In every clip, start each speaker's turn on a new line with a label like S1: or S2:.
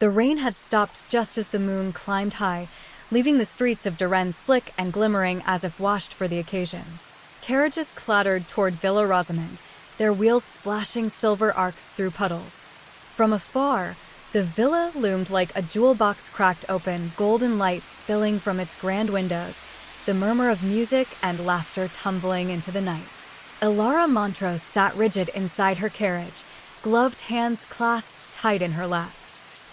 S1: The rain had stopped just as the moon climbed high, leaving the streets of Duren slick and glimmering as if washed for the occasion. Carriages clattered toward Villa Rosamond, their wheels splashing silver arcs through puddles. From afar, the villa loomed like a jewel box cracked open, golden light spilling from its grand windows, the murmur of music and laughter tumbling into the night. Ilara Montrose sat rigid inside her carriage, gloved hands clasped tight in her lap.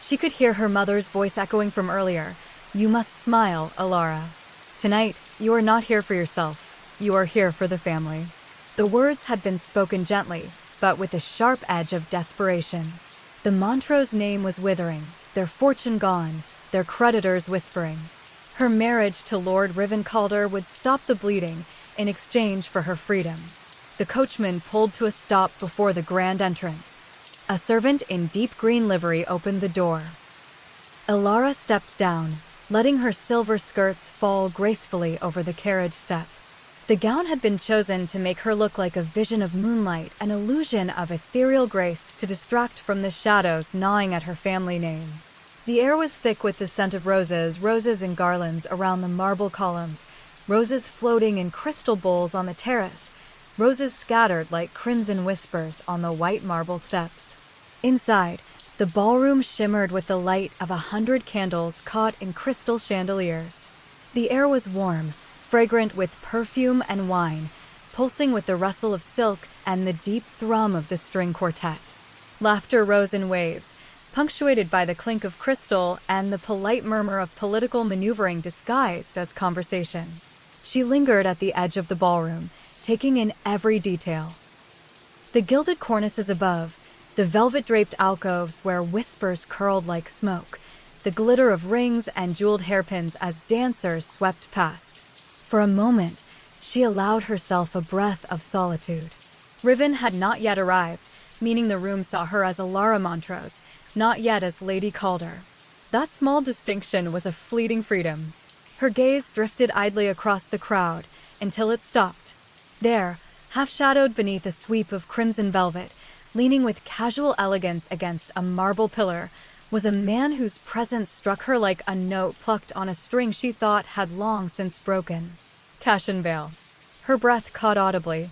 S1: She could hear her mother's voice echoing from earlier. "You must smile, Ilara. Tonight, you are not here for yourself. You are here for the family." The words had been spoken gently, but with a sharp edge of desperation. The Montrose name was withering, their fortune gone, their creditors whispering. Her marriage to Lord Rivencalder would stop the bleeding in exchange for her freedom. The coachman pulled to a stop before the grand entrance. A servant in deep green livery opened the door. Ilara stepped down, letting her silver skirts fall gracefully over the carriage step. The gown had been chosen to make her look like a vision of moonlight, an illusion of ethereal grace to distract from the shadows gnawing at her family name. The air was thick with the scent of roses, roses in garlands around the marble columns, roses floating in crystal bowls on the terrace, roses scattered like crimson whispers on the white marble steps. Inside, the ballroom shimmered with the light of 100 candles caught in crystal chandeliers. The air was warm, fragrant with perfume and wine, pulsing with the rustle of silk and the deep thrum of the string quartet. Laughter rose in waves, punctuated by the clink of crystal and the polite murmur of political maneuvering disguised as conversation. She lingered at the edge of the ballroom, taking in every detail. The gilded cornices above, the velvet-draped alcoves where whispers curled like smoke, the glitter of rings and jeweled hairpins as dancers swept past. For a moment, she allowed herself a breath of solitude. Riven had not yet arrived, meaning the room saw her as Ilara Montrose, not yet as Lady Calder. That small distinction was a fleeting freedom. Her gaze drifted idly across the crowd until it stopped. There, half-shadowed beneath a sweep of crimson velvet, leaning with casual elegance against a marble pillar, was a man whose presence struck her like a note plucked on a string she thought had long since broken. Cassian Vale. Her breath caught audibly.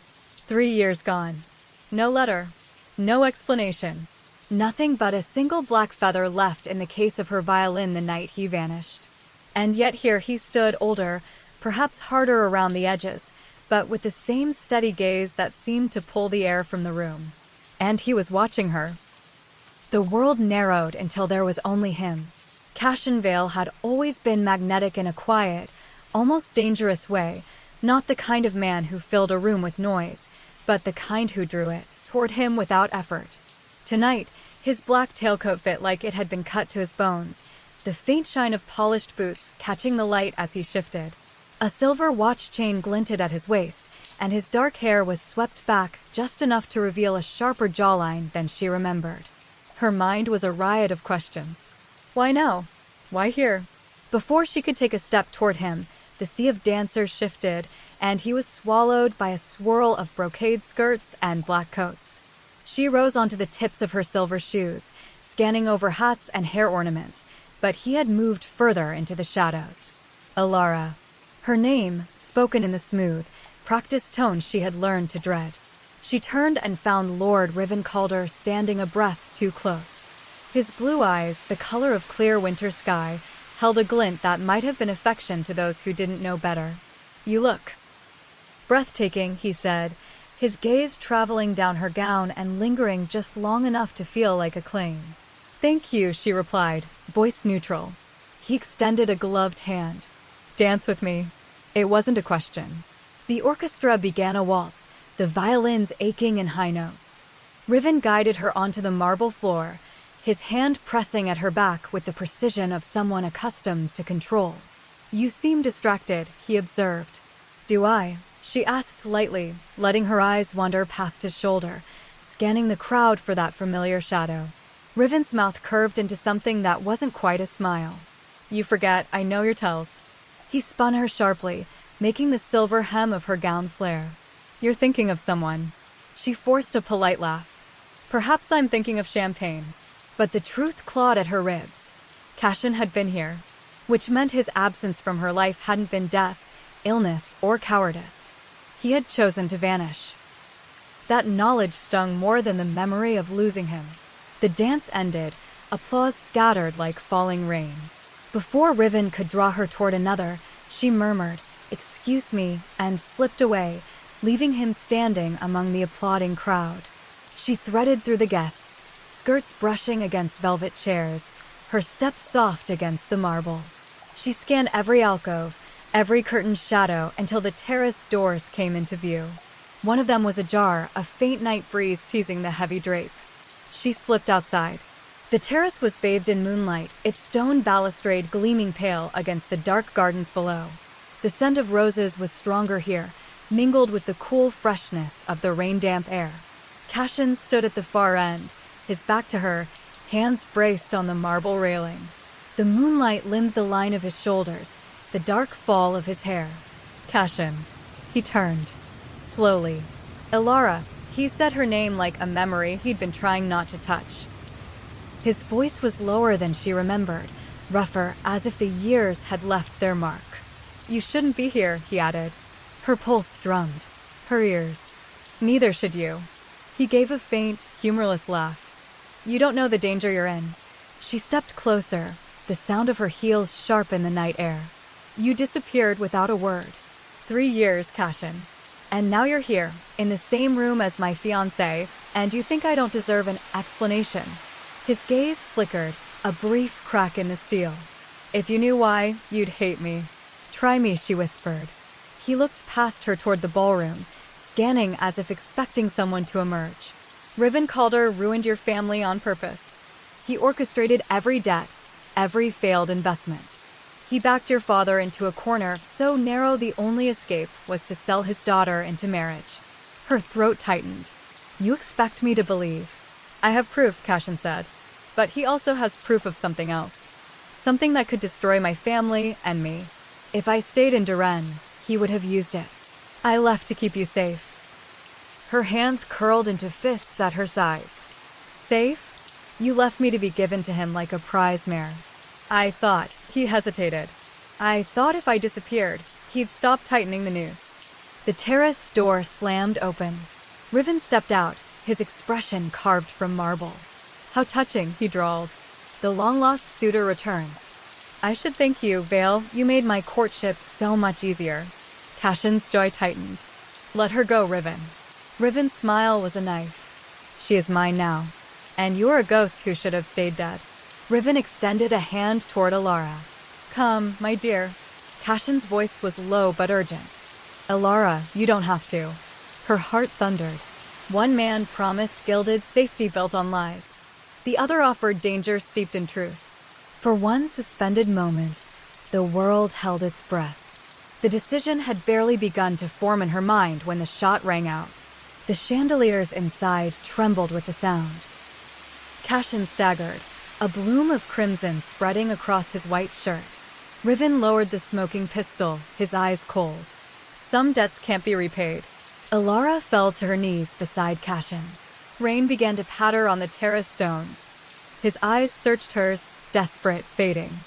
S1: 3 years gone. No letter. No explanation. Nothing but a single black feather left in the case of her violin the night he vanished. And yet here he stood, older, perhaps harder around the edges, but with the same steady gaze that seemed to pull the air from the room. And he was watching her. The world narrowed until there was only him. Cassian Vale had always been magnetic in a quiet, almost dangerous way, not the kind of man who filled a room with noise, but the kind who drew it toward him without effort. Tonight, his black tailcoat fit like it had been cut to his bones, the faint shine of polished boots catching the light as he shifted. A silver watch chain glinted at his waist, and his dark hair was swept back just enough to reveal a sharper jawline than she remembered. Her mind was a riot of questions. Why now? Why here? Before she could take a step toward him, the sea of dancers shifted, and he was swallowed by a swirl of brocade skirts and black coats. She rose onto the tips of her silver shoes, scanning over hats and hair ornaments, but he had moved further into the shadows. Ilara. Her name, spoken in the smooth, practiced tone she had learned to dread. She turned and found Lord Rivencalder standing a breath too close. His blue eyes, the color of clear winter sky, held a glint that might have been affection to those who didn't know better. "You look breathtaking," he said, his gaze traveling down her gown and lingering just long enough to feel like a claim. "Thank you," she replied, voice neutral. He extended a gloved hand. "Dance with me." It wasn't a question. The orchestra began a waltz, the violins aching in high notes. Riven guided her onto the marble floor, his hand pressing at her back with the precision of someone accustomed to control. "You seem distracted," he observed. "Do I?" she asked lightly, letting her eyes wander past his shoulder, scanning the crowd for that familiar shadow. Riven's mouth curved into something that wasn't quite a smile. "You forget, I know your tells." He spun her sharply, making the silver hem of her gown flare. "You're thinking of someone." She forced a polite laugh. "Perhaps I'm thinking of champagne." But the truth clawed at her ribs. Cashin had been here, which meant his absence from her life hadn't been death, illness, or cowardice. He had chosen to vanish. That knowledge stung more than the memory of losing him. The dance ended, applause scattered like falling rain. Before Riven could draw her toward another, she murmured, "Excuse me," and slipped away, leaving him standing among the applauding crowd. She threaded through the guests, skirts brushing against velvet chairs, her steps soft against the marble. She scanned every alcove, every curtained shadow until the terrace doors came into view. One of them was ajar, a faint night breeze teasing the heavy drape. She slipped outside. The terrace was bathed in moonlight, its stone balustrade gleaming pale against the dark gardens below. The scent of roses was stronger here, mingled with the cool freshness of the rain-damp air. Cashin stood at the far end, his back to her, hands braced on the marble railing. The moonlight limned the line of his shoulders, the dark fall of his hair. Cashin. He turned. Slowly. Elara. He said her name like a memory he'd been trying not to touch. His voice was lower than she remembered, rougher, as if the years had left their mark. "You shouldn't be here," he added. Her pulse drummed. Her ears. "Neither should you." He gave a faint, humorless laugh. "You don't know the danger you're in." She stepped closer, the sound of her heels sharp in the night air. "You disappeared without a word. 3 years, Cashin. And now you're here, in the same room as my fiancé, and you think I don't deserve an explanation." His gaze flickered, a brief crack in the steel. "If you knew why, you'd hate me." "Try me," she whispered. He looked past her toward the ballroom, scanning as if expecting someone to emerge. "Riven Calder ruined your family on purpose. He orchestrated every debt, every failed investment. He backed your father into a corner so narrow the only escape was to sell his daughter into marriage." Her throat tightened. "You expect me to believe?" "I have proof," Cashin said. "But he also has proof of something else. Something that could destroy my family and me. If I stayed in Duren, he would have used it. I left to keep you safe." Her hands curled into fists at her sides. "Safe? You left me to be given to him like a prize mare." "I thought," he hesitated. "I thought if I disappeared, he'd stop tightening the noose." The terrace door slammed open. Riven stepped out, his expression carved from marble. "How touching," he drawled. "The long-lost suitor returns." "I should thank you, Vale. You made my courtship so much easier." Cashin's jaw tightened. "Let her go, Riven." Riven's smile was a knife. "She is mine now. And you're a ghost who should have stayed dead." Riven extended a hand toward Elara. "Come, my dear." Cashin's voice was low but urgent. "Elara, you don't have to." Her heart thundered. One man promised gilded safety built on lies. The other offered danger steeped in truth. For one suspended moment, the world held its breath. The decision had barely begun to form in her mind when the shot rang out. The chandeliers inside trembled with the sound. Cashin staggered, a bloom of crimson spreading across his white shirt. Riven lowered the smoking pistol, his eyes cold. "Some debts can't be repaid." Elara fell to her knees beside Cashin. Rain began to patter on the terrace stones. His eyes searched hers, desperate, fading.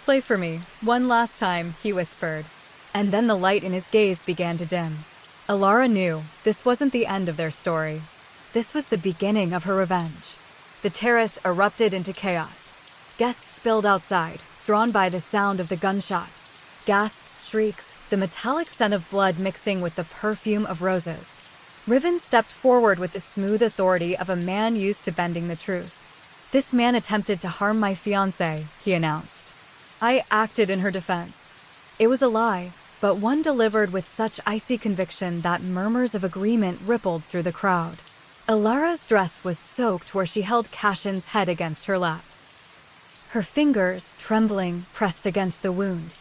S1: "Play for me, one last time," he whispered. And then the light in his gaze began to dim. Elara knew this wasn't the end of their story. This was the beginning of her revenge. The terrace erupted into chaos. Guests spilled outside, drawn by the sound of the gunshot. Gasps, shrieks, the metallic scent of blood mixing with the perfume of roses. Riven stepped forward with the smooth authority of a man used to bending the truth. "This man attempted to harm my fiancé," he announced. "I acted in her defense. It was a lie, but one delivered with such icy conviction that murmurs of agreement rippled through the crowd." Elara's dress was soaked where she held Cashin's head against her lap. Her fingers, trembling, pressed against the wound,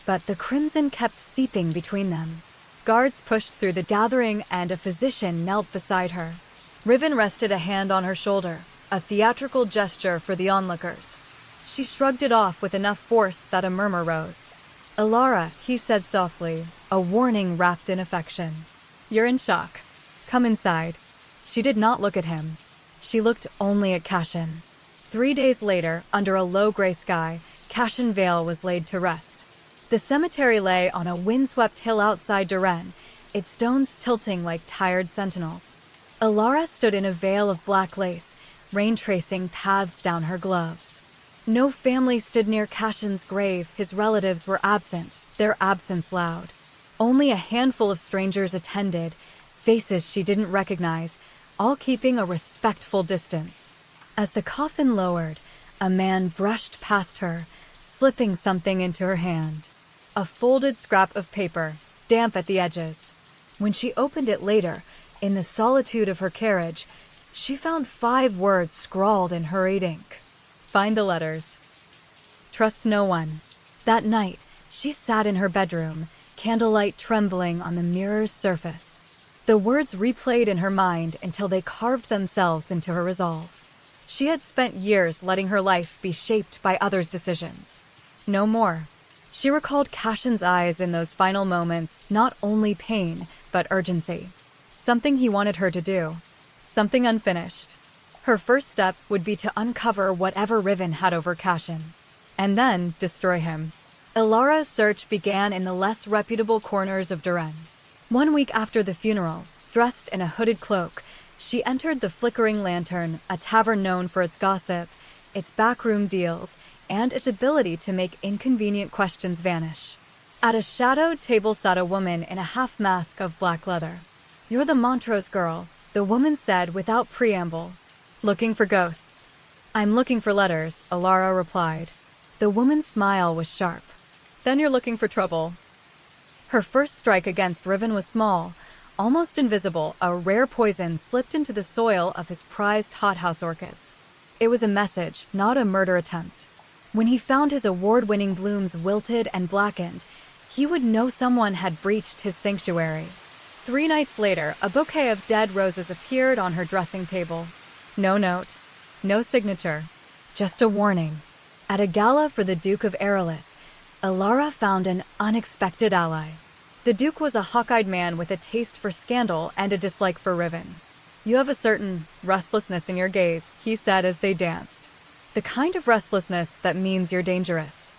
S1: but the crimson kept seeping between them. Guards pushed through the gathering and a physician knelt beside her. Riven rested a hand on her shoulder, a theatrical gesture for the onlookers. She shrugged it off with enough force that a murmur rose. "Elara," he said softly, a warning wrapped in affection. "You're in shock. Come inside." She did not look at him. She looked only at Cashin. 3 days later, under a low gray sky, Cashin Vale was laid to rest. The cemetery lay on a windswept hill outside Duren, its stones tilting like tired sentinels. Alara stood in a veil of black lace, rain tracing paths down her gloves. No family stood near Cashin's grave. His relatives were absent, their absence loud. Only a handful of strangers attended, faces she didn't recognize, all keeping a respectful distance. As the coffin lowered, a man brushed past her, slipping something into her hand. A folded scrap of paper, damp at the edges. When she opened it later, in the solitude of her carriage, she found 5 words scrawled in hurried ink. Find the letters. Trust no one. That night, she sat in her bedroom, candlelight trembling on the mirror's surface. The words replayed in her mind until they carved themselves into her resolve. She had spent years letting her life be shaped by others' decisions. No more. She recalled Cashin's eyes in those final moments, not only pain, but urgency. Something he wanted her to do. Something unfinished. Her first step would be to uncover whatever Riven had over Cashin, and then destroy him. Alara's search began in the less reputable corners of Duren. 1 week after the funeral, dressed in a hooded cloak, she entered the Flickering Lantern, a tavern known for its gossip, its backroom deals, and its ability to make inconvenient questions vanish. At a shadowed table sat a woman in a half-mask of black leather. "You're the Montrose girl," the woman said without preamble. "Looking for ghosts." "I'm looking for letters," Alara replied. The woman's smile was sharp. "Then you're looking for trouble." Her first strike against Riven was small, almost invisible. A rare poison slipped into the soil of his prized hothouse orchids. It was a message, not a murder attempt. When he found his award-winning blooms wilted and blackened, he would know someone had breached his sanctuary. 3 nights later, a bouquet of dead roses appeared on her dressing table. No note, no signature, just a warning. At a gala for the Duke of Aerolith, Alara found an unexpected ally. The Duke was a hawk-eyed man with a taste for scandal and a dislike for Riven. "You have a certain restlessness in your gaze," he said as they danced. "The kind of restlessness that means you're dangerous.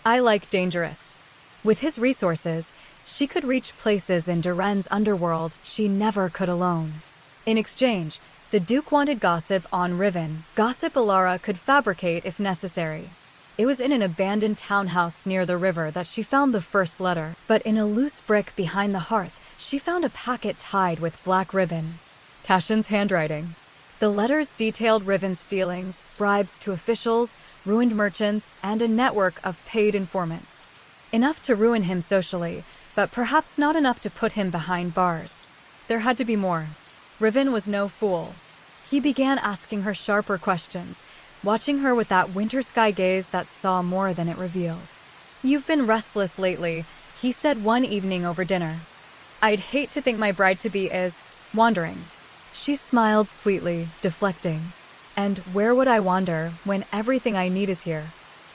S1: I like dangerous." With his resources, she could reach places in Duren's underworld she never could alone. In exchange, the Duke wanted gossip on Riven, gossip Alara could fabricate if necessary. It was in an abandoned townhouse near the river that she found the first letter, but in a loose brick behind the hearth, she found a packet tied with black ribbon. Cashin's handwriting. The letters detailed Riven's dealings, bribes to officials, ruined merchants, and a network of paid informants. Enough to ruin him socially, but perhaps not enough to put him behind bars. There had to be more. Riven was no fool. He began asking her sharper questions, watching her with that winter sky gaze that saw more than it revealed. "You've been restless lately," he said one evening over dinner. "I'd hate to think my bride-to-be is wandering." She smiled sweetly, deflecting. "And where would I wander when everything I need is here?"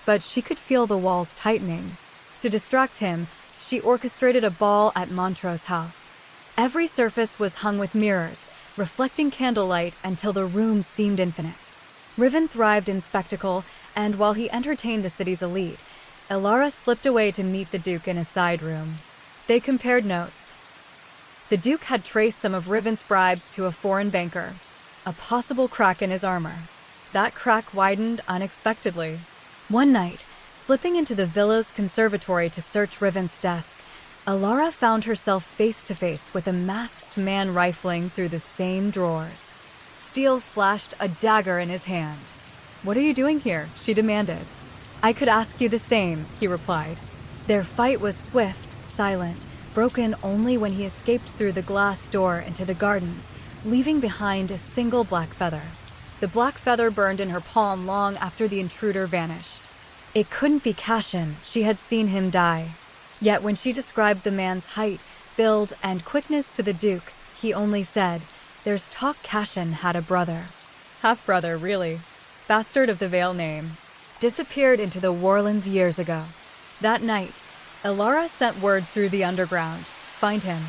S1: But she could feel the walls tightening. To distract him, she orchestrated a ball at Montrose house. Every surface was hung with mirrors, reflecting candlelight until the room seemed infinite. Riven thrived in spectacle, and while he entertained the city's elite, Alara slipped away to meet the Duke in a side room. They compared notes. The Duke had traced some of Riven's bribes to a foreign banker, a possible crack in his armor. That crack widened unexpectedly. One night, slipping into the villa's conservatory to search Riven's desk, Alara found herself face to face with a masked man rifling through the same drawers. Steel flashed, a dagger in his hand. "What are you doing here?" she demanded. "I could ask you the same," he replied. Their fight was swift, silent, broken only when he escaped through the glass door into the gardens, leaving behind a single black feather. The black feather burned in her palm long after the intruder vanished. It couldn't be Cashin. She had seen him die. Yet when she described the man's height, build, and quickness to the Duke, he only said, "There's talk Cashin had a brother." Half-brother, really. Bastard of the Vale name. Disappeared into the Warlands years ago. That night, Alara sent word through the underground. Find him.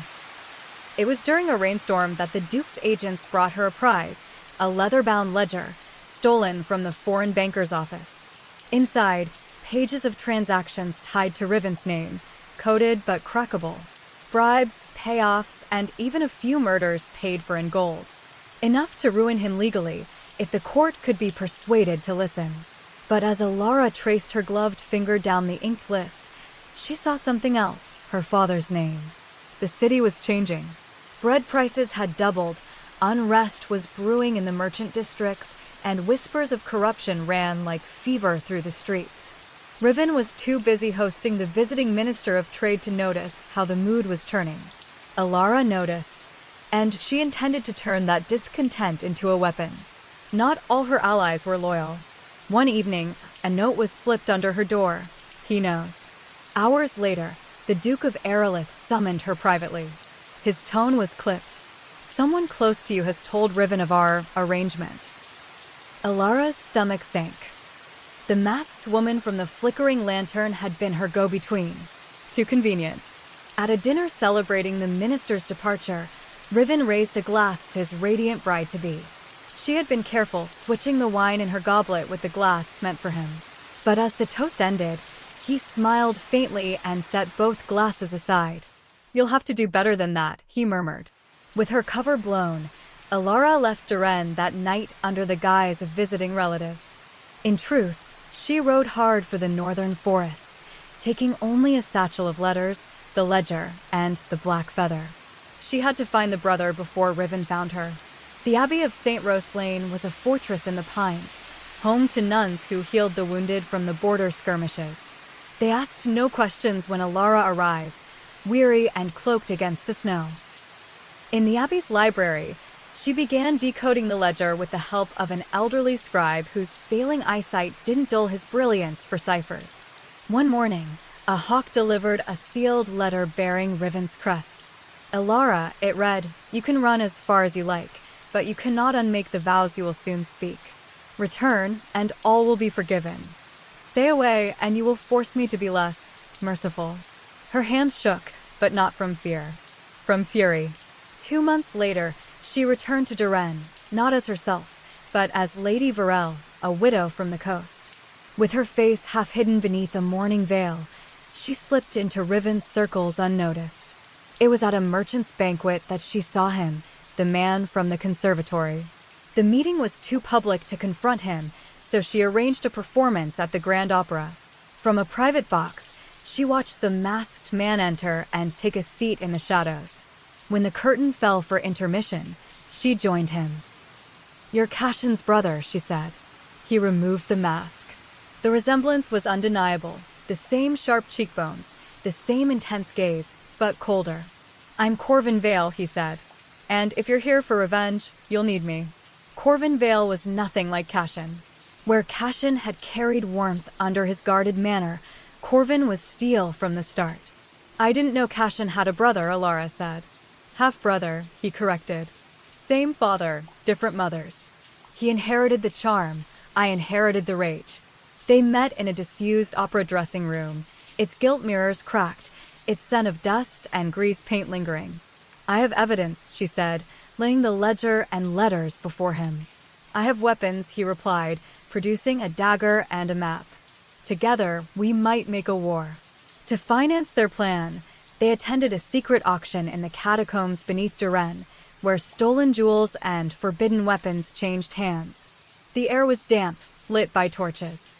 S1: It was during a rainstorm that the Duke's agents brought her a prize, a leather-bound ledger, stolen from the foreign banker's office. Inside, pages of transactions tied to Riven's name, coded but crackable. Bribes, payoffs, and even a few murders paid for in gold. Enough to ruin him legally, if the court could be persuaded to listen. But as Alara traced her gloved finger down the inked list, she saw something else, her father's name. The city was changing. Bread prices had doubled, unrest was brewing in the merchant districts, and whispers of corruption ran like fever through the streets. Riven was too busy hosting the visiting minister of trade to notice how the mood was turning. Alara noticed, and she intended to turn that discontent into a weapon. Not all her allies were loyal. One evening, a note was slipped under her door. He knows. Hours later, the Duke of Aerolith summoned her privately. His tone was clipped. Someone close to you has told Riven of our arrangement. Alara's stomach sank. The masked woman from the flickering lantern had been her go-between. Too convenient. At a dinner celebrating the minister's departure, Riven raised a glass to his radiant bride-to-be. She had been careful, switching the wine in her goblet with the glass meant for him. But as the toast ended, he smiled faintly and set both glasses aside. "You'll have to do better than that," he murmured. With her cover blown, Alara left Duren that night under the guise of visiting relatives. In truth, she rode hard for the northern forests, taking only a satchel of letters, the ledger, and the black feather. She had to find the brother before Riven found her. The Abbey of St. Roselane was a fortress in the pines, home to nuns who healed the wounded from the border skirmishes. They asked no questions when Alara arrived, weary and cloaked against the snow. In the Abbey's library, she began decoding the ledger with the help of an elderly scribe whose failing eyesight didn't dull his brilliance for ciphers. One morning, a hawk delivered a sealed letter bearing Riven's crest. Alara, it read, "You can run as far as you like, but you cannot unmake the vows you will soon speak. Return, and all will be forgiven. Stay away, and you will force me to be less merciful." Her hand shook, but not from fear. From fury. 2 months later, she returned to Duren, not as herself, but as Lady Varel, a widow from the coast. With her face half hidden beneath a mourning veil, she slipped into Riven's circles unnoticed. It was at a merchant's banquet that she saw him, the man from the conservatory. The meeting was too public to confront him, so she arranged a performance at the Grand Opera. From a private box, she watched the masked man enter and take a seat in the shadows. When the curtain fell for intermission, she joined him. "You're Cashin's brother," she said. He removed the mask. The resemblance was undeniable, the same sharp cheekbones, the same intense gaze, but colder. "I'm Corvin Vale," he said. "And if you're here for revenge, you'll need me." Corvin Vale was nothing like Cashin. Where Cashin had carried warmth under his guarded manner, Corvin was steel from the start. "I didn't know Cashin had a brother," Alara said. "Half-brother," he corrected. "Same father, different mothers. He inherited the charm, I inherited the rage." They met in a disused opera dressing room, its gilt mirrors cracked, its scent of dust and grease paint lingering. "I have evidence," she said, laying the ledger and letters before him. "I have weapons," he replied, producing a dagger and a map. "Together, we might make a war." To finance their plan, they attended a secret auction in the catacombs beneath Duren, where stolen jewels and forbidden weapons changed hands. The air was damp, lit by torches.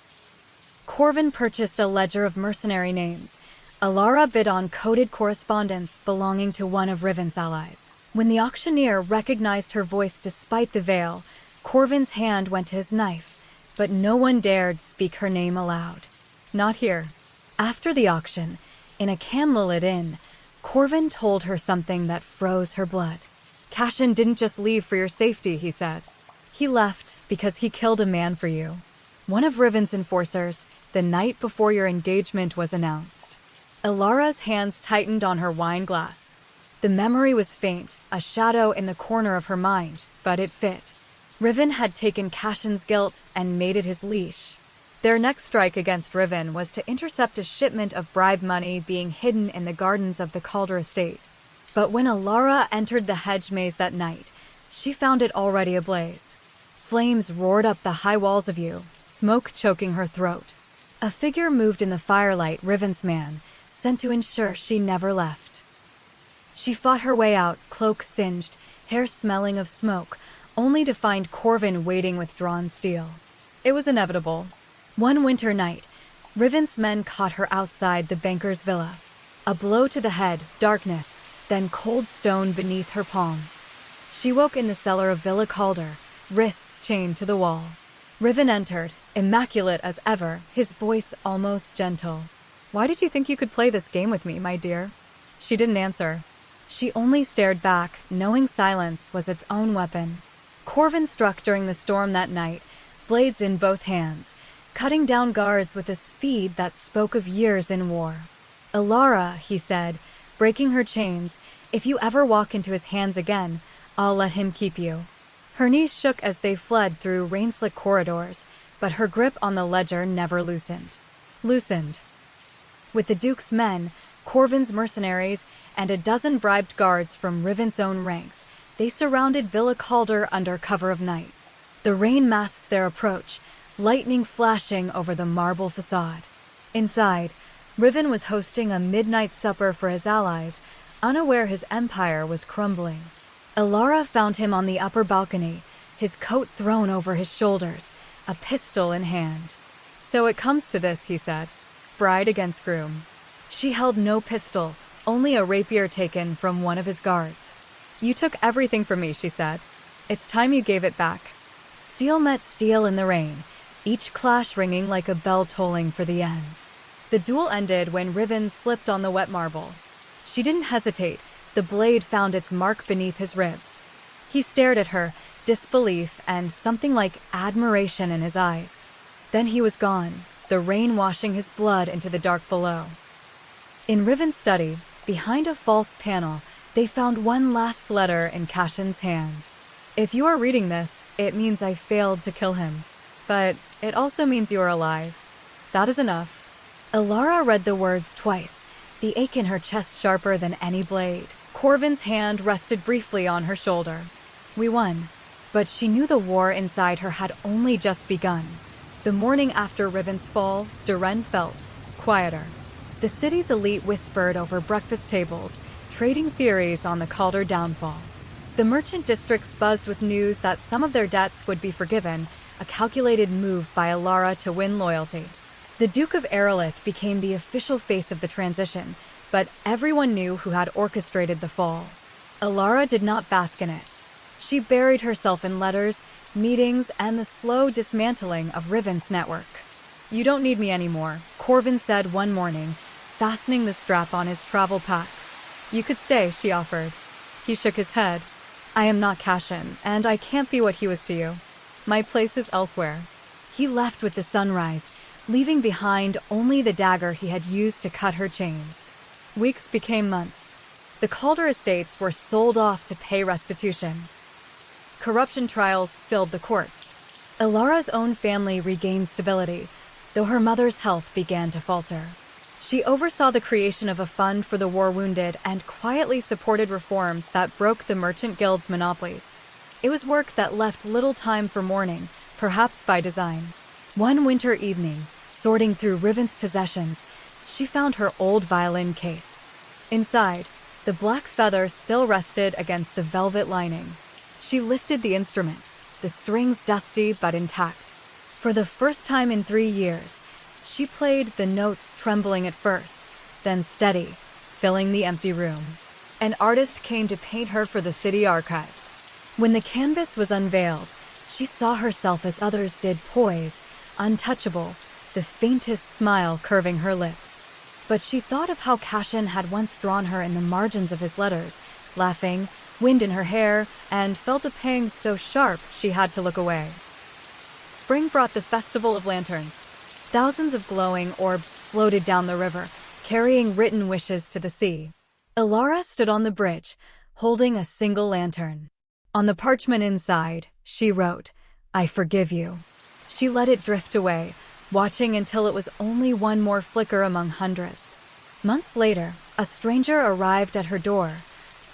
S1: Corvin purchased a ledger of mercenary names. Alara bid on coded correspondence belonging to one of Riven's allies. When the auctioneer recognized her voice despite the veil, Corvin's hand went to his knife, but no one dared speak her name aloud. Not here. After the auction, in a candlelit inn, Corvin told her something that froze her blood. "Cashin didn't just leave for your safety," he said. "He left because he killed a man for you. One of Riven's enforcers, the night before your engagement was announced." Alara's hands tightened on her wine glass. The memory was faint, a shadow in the corner of her mind, but it fit. Riven had taken Cashin's guilt and made it his leash. Their next strike against Riven was to intercept a shipment of bribe money being hidden in the gardens of the Calder estate. But when Alara entered the hedge maze that night, she found it already ablaze. Flames roared up the high walls of you, smoke choking her throat. A figure moved in the firelight, Riven's man, sent to ensure she never left. She fought her way out, cloak singed, hair smelling of smoke, only to find Corvin waiting with drawn steel. It was inevitable. One winter night, Riven's men caught her outside the banker's villa. A blow to the head, darkness, then cold stone beneath her palms. She woke in the cellar of Villa Calder, wrists chained to the wall. Riven entered, immaculate as ever, his voice almost gentle. "Why did you think you could play this game with me, my dear?" She didn't answer. She only stared back, knowing silence was its own weapon. Corvin struck during the storm that night, blades in both hands, cutting down guards with a speed that spoke of years in war. "Alara," he said, breaking her chains, "if you ever walk into his hands again, I'll let him keep you." Her knees shook as they fled through rain-slick corridors, but her grip on the ledger never loosened. With the Duke's men, Corvin's mercenaries, and a dozen bribed guards from Riven's own ranks, they surrounded Villa Calder under cover of night. The rain masked their approach, lightning flashing over the marble facade. Inside, Riven was hosting a midnight supper for his allies, unaware his empire was crumbling. Alara found him on the upper balcony, his coat thrown over his shoulders, a pistol in hand. "So it comes to this," he said. "Bride against groom." She held no pistol, only a rapier taken from one of his guards. "You took everything from me," she said. "It's time you gave it back." Steel met steel in the rain, each clash ringing like a bell tolling for the end. The duel ended when Riven slipped on the wet marble. She didn't hesitate. The blade found its mark beneath his ribs. He stared at her, disbelief and something like admiration in his eyes. Then he was gone, the rain washing his blood into the dark below. In Riven's study, behind a false panel, they found one last letter in Cashin's hand. "If you are reading this, it means I failed to kill him. But it also means you are alive. That is enough." Alara read the words twice, the ache in her chest sharper than any blade. Corvin's hand rested briefly on her shoulder. "We won." But she knew the war inside her had only just begun. The morning after Riven's fall, Duren felt quieter. The city's elite whispered over breakfast tables, trading theories on the Calder downfall. The merchant districts buzzed with news that some of their debts would be forgiven, a calculated move by Alara to win loyalty. The Duke of Aerolith became the official face of the transition, but everyone knew who had orchestrated the fall. Alara did not bask in it. She buried herself in letters, meetings, and the slow dismantling of Riven's network. "You don't need me anymore," Corvin said one morning, fastening the strap on his travel pack. "You could stay," she offered. He shook his head. "I am not Cashin, and I can't be what he was to you. My place is elsewhere." He left with the sunrise, leaving behind only the dagger he had used to cut her chains. Weeks became months. The Calder estates were sold off to pay restitution. Corruption trials filled the courts. Alara's own family regained stability, though her mother's health began to falter. She oversaw the creation of a fund for the war-wounded and quietly supported reforms that broke the merchant guild's monopolies. It was work that left little time for mourning, perhaps by design. One winter evening, sorting through Riven's possessions, she found her old violin case. Inside, the black feather still rested against the velvet lining. She lifted the instrument, the strings dusty but intact. For the first time in 3 years, she played the notes trembling at first, then steady, filling the empty room. An artist came to paint her for the city archives. When the canvas was unveiled, she saw herself as others did, poised, untouchable, the faintest smile curving her lips. But she thought of how Cashin had once drawn her in the margins of his letters, laughing, wind in her hair, and felt a pang so sharp she had to look away. Spring brought the Festival of Lanterns. Thousands of glowing orbs floated down the river, carrying written wishes to the sea. Alara stood on the bridge, holding a single lantern. On the parchment inside, she wrote, "I forgive you." She let it drift away, watching until it was only one more flicker among hundreds. Months later, a stranger arrived at her door,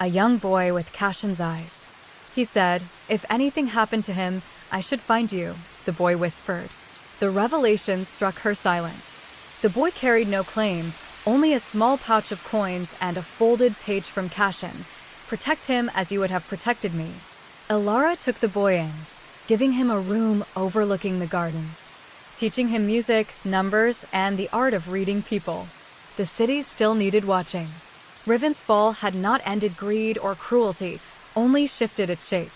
S1: a young boy with Cashin's eyes. He said, "If anything happened to him, I should find you," the boy whispered. The revelation struck her silent. The boy carried no claim, only a small pouch of coins and a folded page from Cashin. Protect him as you would have protected me. Elara took the boy in, giving him a room overlooking the gardens, teaching him music, numbers, and the art of reading people. The city still needed watching. Riven's fall had not ended greed or cruelty, only shifted its shape.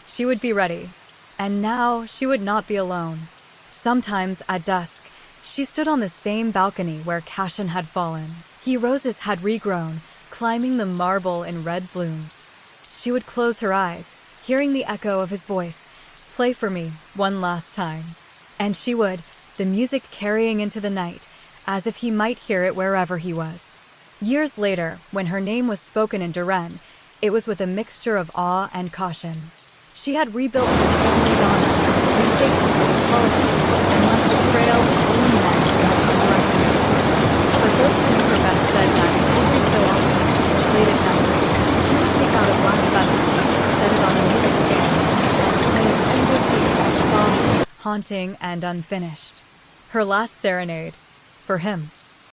S1: She would be ready, and now she would not be alone. Sometimes, at dusk, she stood on the same balcony where Cashin had fallen. He roses had regrown, climbing the marble in red blooms. She would close her eyes, hearing the echo of his voice, "Play for me, one last time." And she would, the music carrying into the night, as if he might hear it wherever he was. Years later, when her name was spoken in Duren, it was with a mixture of awe and caution. She had rebuilt her family honor, reshaped his politics, and left a trail of only men who had resurrected. Her first who knew her best said that every so often, late at night, she would take out a black feather, set it on a music stand, and play a single piece, soft, haunting, and unfinished. Her last serenade, for him.